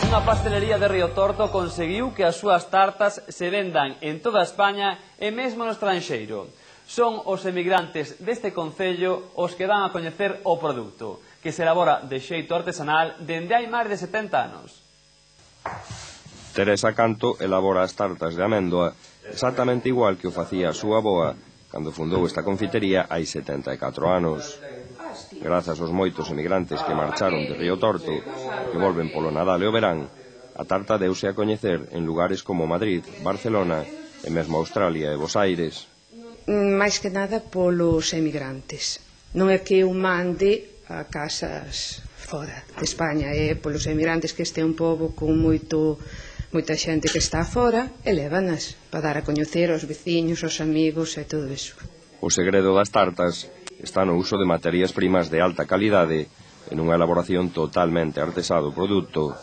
Unha pastelería de Río Torto conseguiu que as súas tartas se vendan en toda España e mesmo no estranxeiro. Son os emigrantes deste concello os que dan a coñecer o produto, que se elabora de xeito artesanal dende hai máis de 70 anos. Teresa Canto elabora as tartas de améndoa exactamente igual que o facía a súa avoa cando fundou esta confitería hai 74 anos. Grazas aos moitos emigrantes que marcharon de Río Torto, que volven polo Nadal e o verán, a tarta deuse a coñecer en lugares como Madrid, Barcelona e mesmo Australia e Bos Aires. Máis que nada polos emigrantes. Non é que eu mande a casas fora de España, é polos emigrantes, que este é un pobo con moita xente que está fora e lévanas para dar a coñecer aos veciños, aos amigos e todo iso. O segredo das tartas está no uso de materias primas de alta calidade e nunha elaboración totalmente artesá do produto.